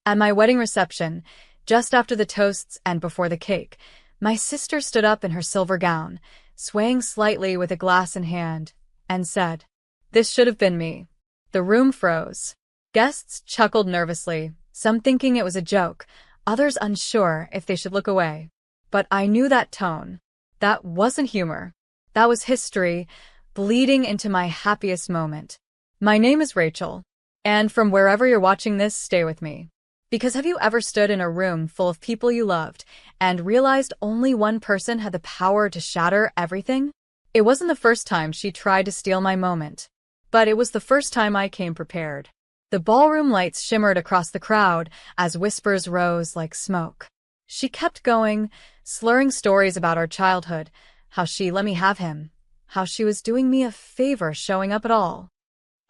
At my wedding reception, just after the toasts and before the cake, my sister stood up in her silver gown, swaying slightly with a glass in hand, and said, "This should have been me." The room froze. Guests chuckled nervously, some thinking it was a joke, others unsure if they should look away. But I knew that tone. That wasn't humor. That was history, bleeding into my happiest moment. My name is Rachel, and from wherever you're watching this, stay with me. Because have you ever stood in a room full of people you loved and realized only one person had the power to shatter everything? It wasn't the first time she tried to steal my moment, but it was the first time I came prepared. The ballroom lights shimmered across the crowd as whispers rose like smoke. She kept going, slurring stories about our childhood, how she let me have him, how she was doing me a favor showing up at all.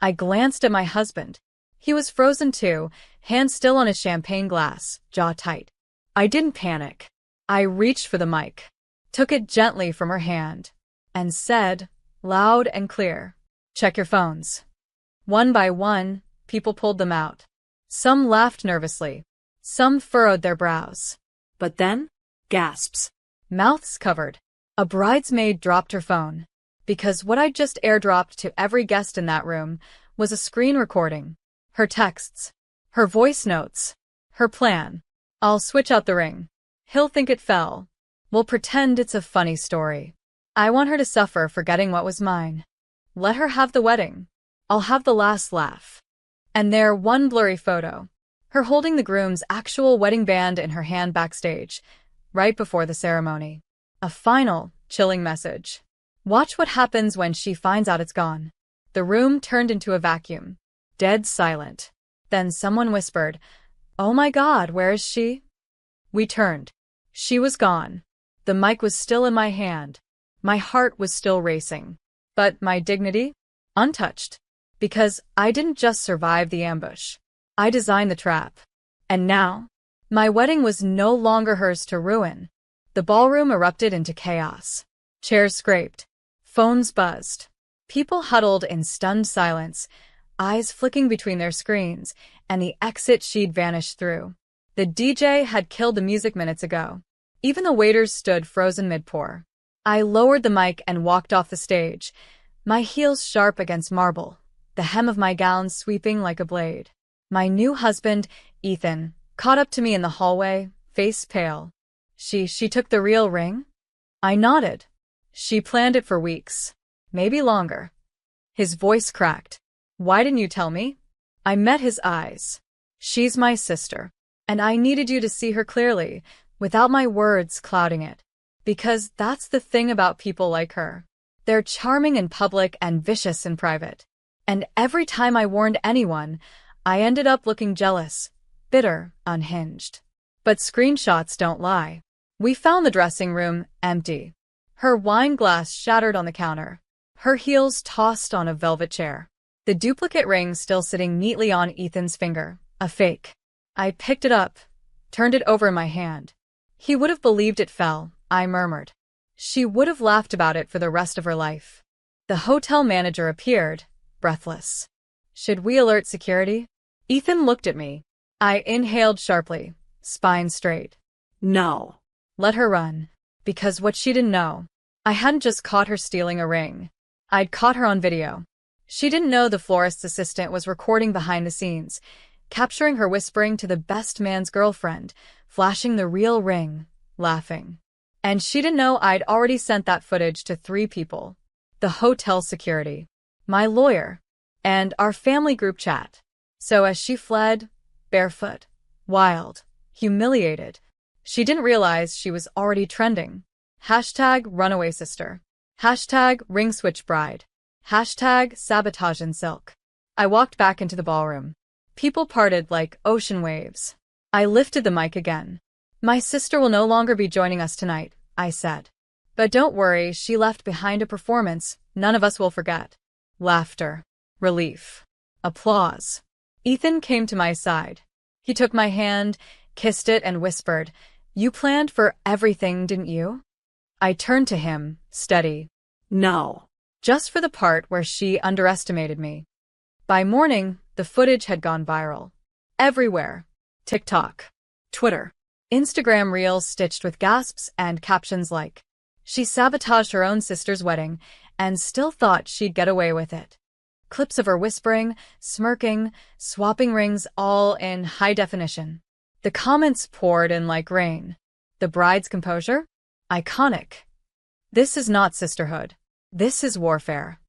I glanced at my husband. He was frozen too, hand still on his champagne glass, jaw tight. I didn't panic. I reached for the mic, took it gently from her hand, and said, loud and clear, "Check your phones." One by one, people pulled them out. Some laughed nervously. Some furrowed their brows. But then, gasps. Mouths covered. A bridesmaid dropped her phone. Because what I'd just airdropped to every guest in that room was a screen recording. Her texts. Her voice notes. Her plan. "I'll switch out the ring. He'll think it fell. We'll pretend it's a funny story. I want her to suffer for getting what was mine. Let her have the wedding. I'll have the last laugh." And there, one blurry photo. Her holding the groom's actual wedding band in her hand backstage, right before the ceremony. A final, chilling message. Watch what happens when she finds out it's gone. The room turned into a vacuum. Dead silent. Then someone whispered, "Oh my God, where is she?" We turned. She was gone. The mic was still in my hand. My heart was still racing. But my dignity? Untouched. Because I didn't just survive the ambush. I designed the trap. And now, my wedding was no longer hers to ruin. The ballroom erupted into chaos. Chairs scraped. Phones buzzed. People huddled in stunned silence, eyes flicking between their screens, and the exit she'd vanished through. The DJ had killed the music minutes ago. Even the waiters stood frozen mid-pour. I lowered the mic and walked off the stage, my heels sharp against marble, the hem of my gown sweeping like a blade. My new husband, Ethan, caught up to me in the hallway, face pale. She took the real ring? I nodded. She planned it for weeks, maybe longer. His voice cracked. "Why didn't you tell me?" I met his eyes. "She's my sister, and I needed you to see her clearly, without my words clouding it. Because that's the thing about people like her. They're charming in public and vicious in private. And every time I warned anyone, I ended up looking jealous, bitter, unhinged. But screenshots don't lie. We found the dressing room empty. Her wine glass shattered on the counter. Her heels tossed on a velvet chair. The duplicate ring still sitting neatly on Ethan's finger. A fake. I picked it up, turned it over in my hand. He would have believed it fell, I murmured. She would have laughed about it for the rest of her life. The hotel manager appeared, breathless. "Should we alert security?" Ethan looked at me. I inhaled sharply, spine straight. "No." Let her run. Because what she didn't know, I hadn't just caught her stealing a ring. I'd caught her on video. She didn't know the florist's assistant was recording behind the scenes, capturing her whispering to the best man's girlfriend, flashing the real ring, laughing. And she didn't know I'd already sent that footage to 3 people. The hotel security, my lawyer, and our family group chat. So as she fled, barefoot, wild, humiliated, she didn't realize she was already trending. #runaway sister. #ring switch bride. #sabotage in silk. I walked back into the ballroom. People parted like ocean waves. I lifted the mic again. "My sister will no longer be joining us tonight," I said. "But don't worry, she left behind a performance none of us will forget." Laughter. Relief. Applause. Ethan came to my side. He took my hand, kissed it, and whispered, "You planned for everything, didn't you?" I turned to him, steady. "No." Just for the part where she underestimated me. By morning, the footage had gone viral. Everywhere. TikTok, Twitter, Instagram reels stitched with gasps and captions like, "She sabotaged her own sister's wedding and still thought she'd get away with it." Clips of her whispering, smirking, swapping rings, all in high definition. The comments poured in like rain. The bride's composure? Iconic. This is not sisterhood. This is warfare.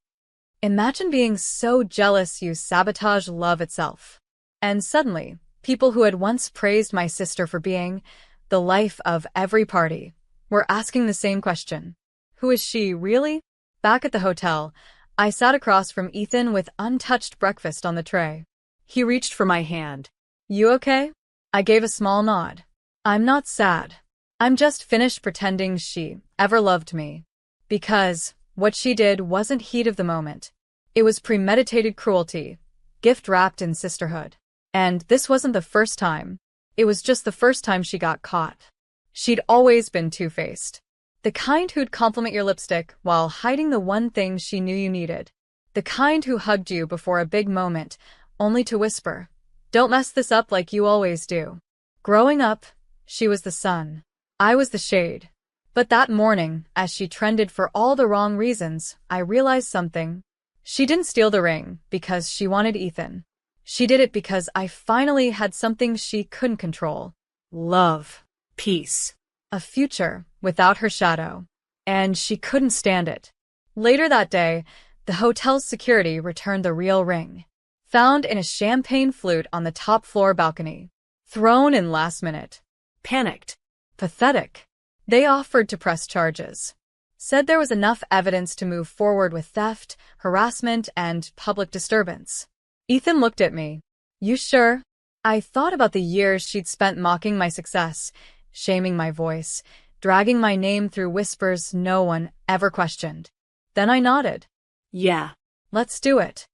Imagine being so jealous you sabotage love itself. And suddenly, people who had once praised my sister for being the life of every party were asking the same question. Who is she, really? Back at the hotel, I sat across from Ethan with untouched breakfast on the tray. He reached for my hand. "You okay?" I gave a small nod. "I'm not sad. I'm just finished pretending she ever loved me." Because what she did wasn't heat of the moment. It was premeditated cruelty, gift wrapped in sisterhood. And this wasn't the first time. It was just the first time she got caught. She'd always been two-faced. The kind who'd compliment your lipstick while hiding the one thing she knew you needed. The kind who hugged you before a big moment, only to whisper, "Don't mess this up like you always do." Growing up, she was the sun. I was the shade. But that morning, as she trended for all the wrong reasons, I realized something. She didn't steal the ring because she wanted Ethan. She did it because I finally had something she couldn't control. Love. Peace. A future without her shadow. And she couldn't stand it. Later that day, the hotel's security returned the real ring. Found in a champagne flute on the top floor balcony. Thrown in last minute. Panicked. Pathetic. They offered to press charges. Said there was enough evidence to move forward with theft, harassment, and public disturbance. Ethan looked at me. "You sure?" I thought about the years she'd spent mocking my success, shaming my voice, dragging my name through whispers no one ever questioned. Then I nodded. "Yeah, let's do it."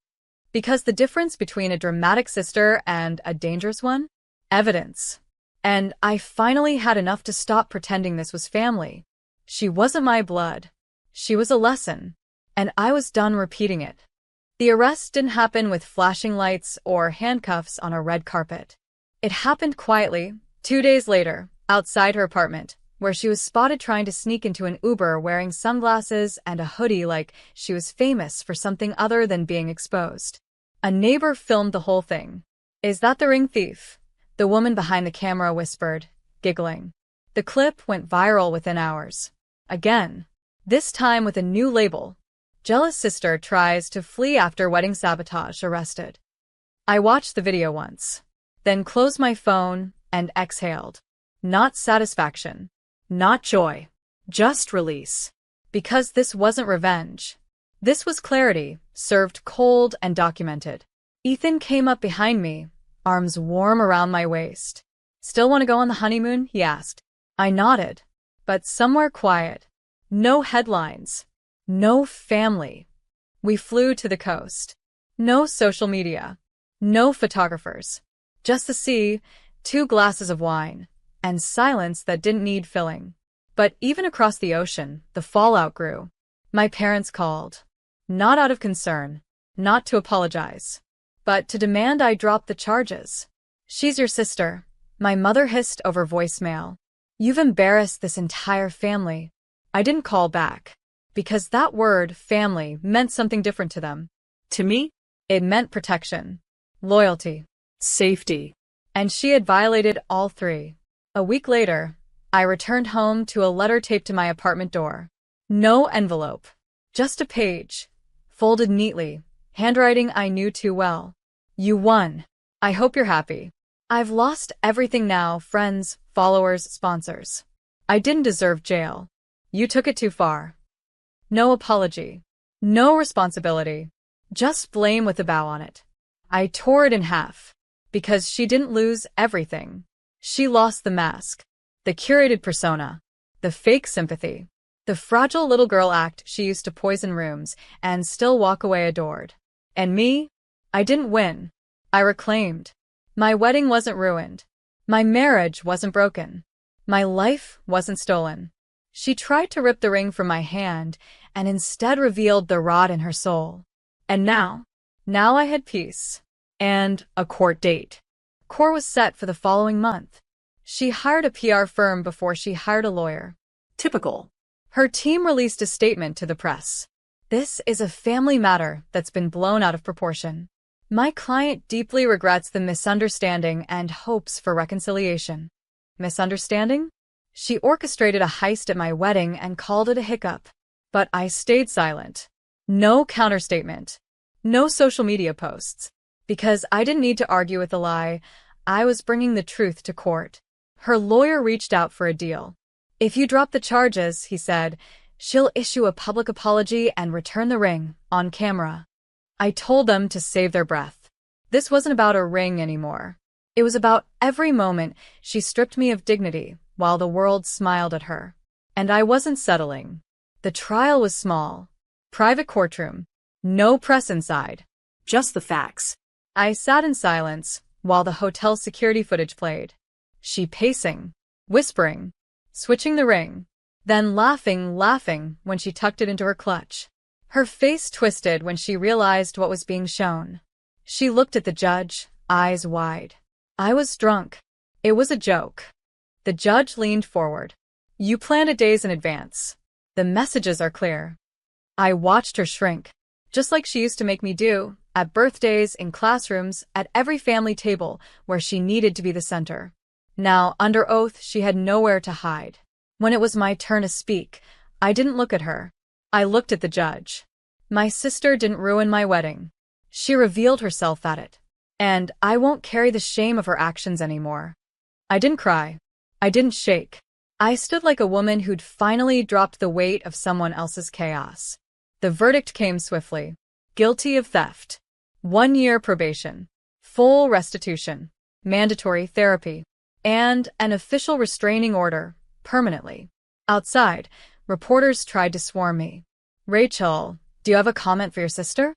Because the difference between a dramatic sister and a dangerous one? Evidence. And I finally had enough to stop pretending this was family. She wasn't my blood. She was a lesson. And I was done repeating it. The arrest didn't happen with flashing lights or handcuffs on a red carpet. It happened quietly, 2 days later, outside her apartment, where she was spotted trying to sneak into an Uber wearing sunglasses and a hoodie like she was famous for something other than being exposed. A neighbor filmed the whole thing. "Is that the ring thief?" the woman behind the camera whispered, giggling. The clip went viral within hours. Again. This time with a new label. "Jealous sister tries to flee after wedding sabotage, arrested." I watched the video once, then closed my phone and exhaled. Not satisfaction. Not joy. Just release. Because this wasn't revenge. This was clarity, served cold and documented. Ethan came up behind me, arms warm around my waist. "Still want to go on the honeymoon?" he asked. I nodded. But somewhere quiet. No headlines. No family. We flew to the coast. No social media. No photographers. Just the sea, 2 glasses of wine, and silence that didn't need filling. But even across the ocean, the fallout grew. My parents called. Not out of concern, not to apologize, but to demand I drop the charges. "She's your sister," my mother hissed over voicemail. "You've embarrassed this entire family." I didn't call back, because that word, family, meant something different to them. To me, it meant protection, loyalty, safety. And she had violated all 3. A week later, I returned home to a letter taped to my apartment door. No envelope, just a page, folded neatly, handwriting I knew too well. "You won. I hope you're happy. I've lost everything now, friends, followers, sponsors. I didn't deserve jail. You took it too far." No apology. No responsibility. Just blame with a bow on it. I tore it in half. Because she didn't lose everything. She lost the mask. The curated persona. The fake sympathy. The fragile little girl act she used to poison rooms and still walk away adored. And me? I didn't win. I reclaimed. My wedding wasn't ruined. My marriage wasn't broken. My life wasn't stolen. She tried to rip the ring from my hand and instead revealed the rot in her soul. And now I had peace. And a court date. Core was set for the following month. She hired a PR firm before she hired a lawyer. Typical. Her team released a statement to the press. This is a family matter that's been blown out of proportion. My client deeply regrets the misunderstanding and hopes for reconciliation. Misunderstanding? She orchestrated a heist at my wedding and called it a hiccup. But I stayed silent. No counterstatement. No social media posts. Because I didn't need to argue with the lie. I was bringing the truth to court. Her lawyer reached out for a deal. If you drop the charges, he said, she'll issue a public apology and return the ring, on camera. I told them to save their breath. This wasn't about a ring anymore. It was about every moment she stripped me of dignity while the world smiled at her. And I wasn't settling. The trial was small. Private courtroom. No press inside. Just the facts. I sat in silence while the hotel security footage played. She pacing, whispering, switching the ring, then laughing when she tucked it into her clutch. Her face twisted when she realized what was being shown. She looked at the judge, eyes wide. I was drunk. It was a joke. The judge leaned forward. You planned it days in advance. The messages are clear. I watched her shrink, just like she used to make me do, at birthdays, in classrooms, at every family table where she needed to be the center. Now, under oath, she had nowhere to hide. When it was my turn to speak, I didn't look at her. I looked at the judge. My sister didn't ruin my wedding. She revealed herself at it. And I won't carry the shame of her actions anymore. I didn't cry. I didn't shake. I stood like a woman who'd finally dropped the weight of someone else's chaos. The verdict came swiftly. Guilty of theft. 1 year probation. Full restitution. Mandatory therapy. And an official restraining order, permanently. Outside, reporters tried to swarm me. Rachel, do you have a comment for your sister?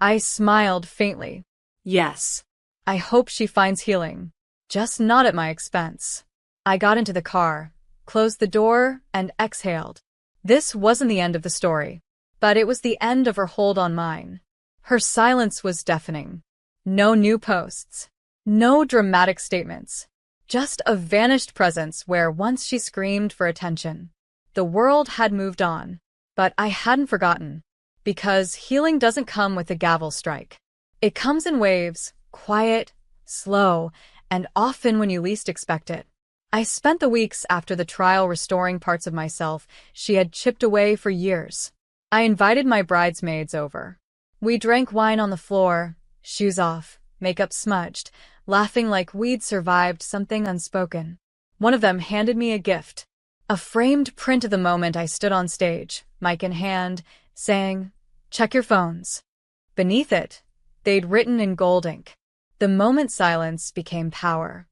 I smiled faintly. Yes. I hope she finds healing. Just not at my expense. I got into the car, closed the door, and exhaled. This wasn't the end of the story. But it was the end of her hold on mine. Her silence was deafening. No new posts. No dramatic statements. Just a vanished presence where once she screamed for attention. The world had moved on. But I hadn't forgotten. Because healing doesn't come with a gavel strike. It comes in waves, quiet, slow, and often when you least expect it. I spent the weeks after the trial restoring parts of myself she had chipped away for years. I invited my bridesmaids over. We drank wine on the floor, shoes off, makeup smudged, laughing like we'd survived something unspoken. One of them handed me a gift. A framed print of the moment I stood on stage, mic in hand, saying, "Check your phones." Beneath it, they'd written in gold ink. The moment silence became power.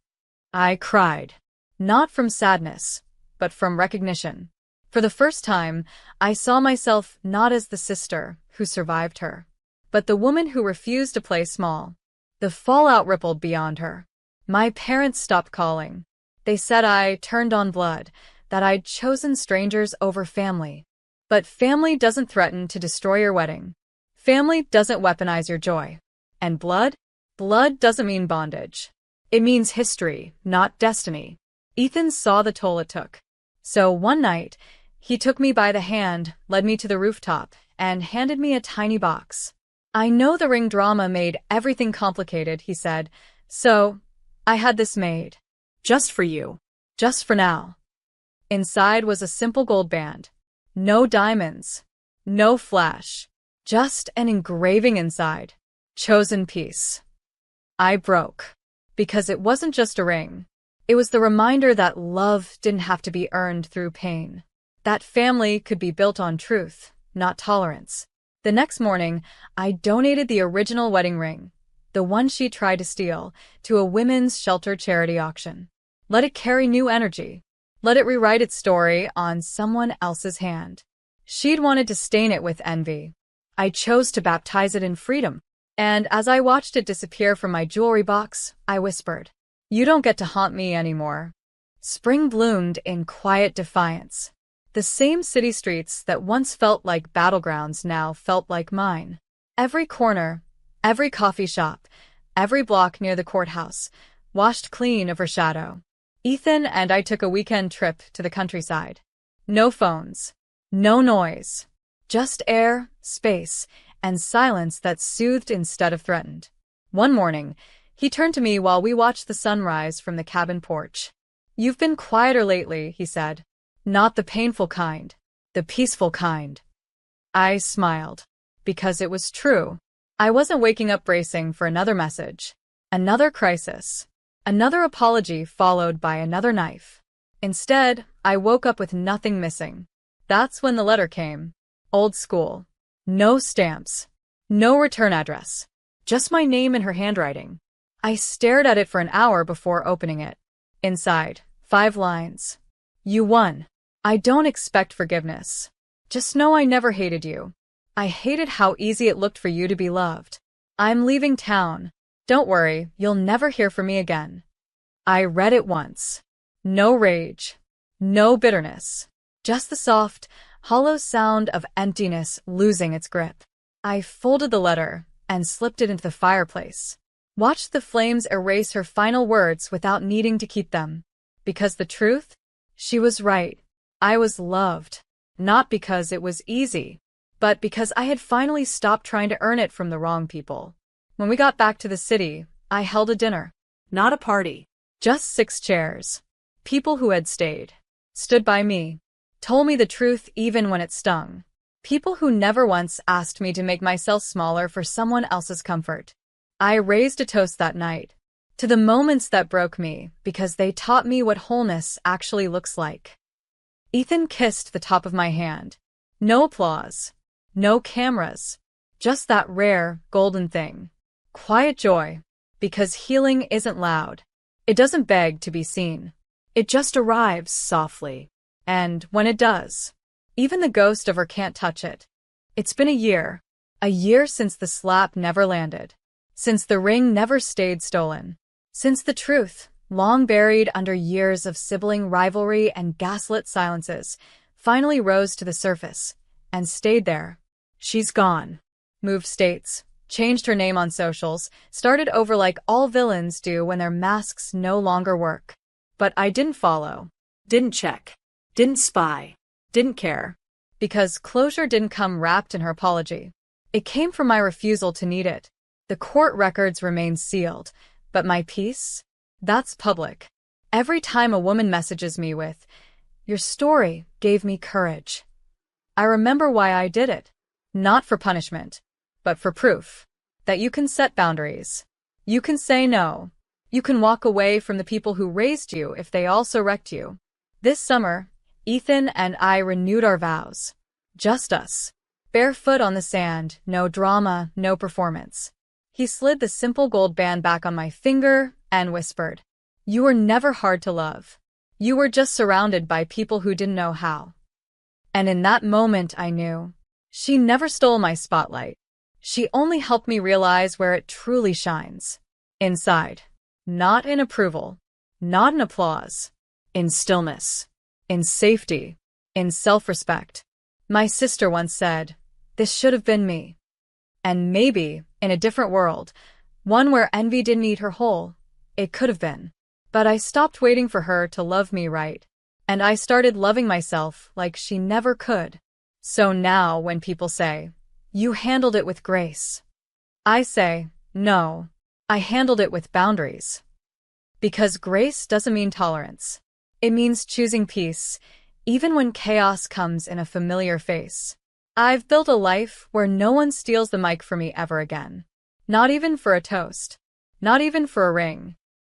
I cried. Not from sadness, but from recognition. For the first time, I saw myself not as the sister who survived her, but the woman who refused to play small. The fallout rippled beyond her. My parents stopped calling. They said I turned on blood, that I'd chosen strangers over family. But family doesn't threaten to destroy your wedding. Family doesn't weaponize your joy. And blood? Blood doesn't mean bondage. It means history, not destiny. Ethan saw the toll it took. So one night, he took me by the hand, led me to the rooftop, and handed me a tiny box. I know the ring drama made everything complicated, he said, so I had this made. Just for you. Just for now. Inside was a simple gold band. No diamonds. No flash. Just an engraving inside. Chosen piece. I broke. Because it wasn't just a ring. It was the reminder that love didn't have to be earned through pain. That family could be built on truth, not tolerance. The next morning, I donated the original wedding ring, the one she tried to steal, to a women's shelter charity auction. Let it carry new energy. Let it rewrite its story on someone else's hand. She'd wanted to stain it with envy. I chose to baptize it in freedom. And as I watched it disappear from my jewelry box, I whispered, "You don't get to haunt me anymore." Spring bloomed in quiet defiance. The same city streets that once felt like battlegrounds now felt like mine. Every corner, every coffee shop, every block near the courthouse washed clean of her shadow. Ethan and I took a weekend trip to the countryside. No phones. No noise. Just air, space, and silence that soothed instead of threatened. One morning, he turned to me while we watched the sunrise from the cabin porch. "You've been quieter lately," he said. "Not the painful kind, the peaceful kind." I smiled. Because it was true. I wasn't waking up bracing for another message. Another crisis. Another apology followed by another knife. Instead, I woke up with nothing missing. That's when the letter came. Old school. No stamps. No return address. Just my name in her handwriting. I stared at it for an hour before opening it. Inside, 5 lines. "You won. I don't expect forgiveness. Just know I never hated you. I hated how easy it looked for you to be loved. I'm leaving town. Don't worry, you'll never hear from me again." I read it once. No rage. No bitterness. Just the soft, hollow sound of emptiness losing its grip. I folded the letter and slipped it into the fireplace. Watched the flames erase her final words without needing to keep them. Because the truth? She was right. I was loved. Not because it was easy, but because I had finally stopped trying to earn it from the wrong people. When we got back to the city, I held a dinner. Not a party. Just 6 chairs. People who had stayed. Stood by me. Told me the truth even when it stung. People who never once asked me to make myself smaller for someone else's comfort. I raised a toast that night. To the moments that broke me, because they taught me what wholeness actually looks like. Ethan kissed the top of my hand. No applause. No cameras. Just that rare, golden thing. Quiet joy. Because healing isn't loud. It doesn't beg to be seen. It just arrives softly. And when it does, even the ghost of her can't touch it. It's been a year. A year since the slap never landed. Since the ring never stayed stolen. Since the truth, long buried under years of sibling rivalry and gaslit silences, finally rose to the surface. And stayed there. She's gone. Moved states. Changed her name on socials. Started over like all villains do when their masks no longer work. But I didn't follow. Didn't check. Didn't spy. Didn't care. Because closure didn't come wrapped in her apology. It came from my refusal to need it. The court records remain sealed, but my peace? That's public. Every time a woman messages me with, "Your story gave me courage," I remember why I did it. Not for punishment, but for proof. That you can set boundaries. You can say no. You can walk away from the people who raised you if they also wrecked you. This summer, Ethan and I renewed our vows. Just us. Barefoot on the sand, no drama, no performance. He slid the simple gold band back on my finger and whispered, "You were never hard to love. You were just surrounded by people who didn't know how." And in that moment I knew. She never stole my spotlight. She only helped me realize where it truly shines. Inside. Not in approval. Not in applause. In stillness. In safety. In self-respect. My sister once said, "This should have been me." And maybe, in a different world, one where envy didn't eat her whole, it could have been. But I stopped waiting for her to love me right. And I started loving myself like she never could. So now when people say, "You handled it with grace," I say, "No, I handled it with boundaries." Because grace doesn't mean tolerance. It means choosing peace, even when chaos comes in a familiar face. I've built a life where no one steals the mic from me ever again. Not even for a toast. Not even for a ring.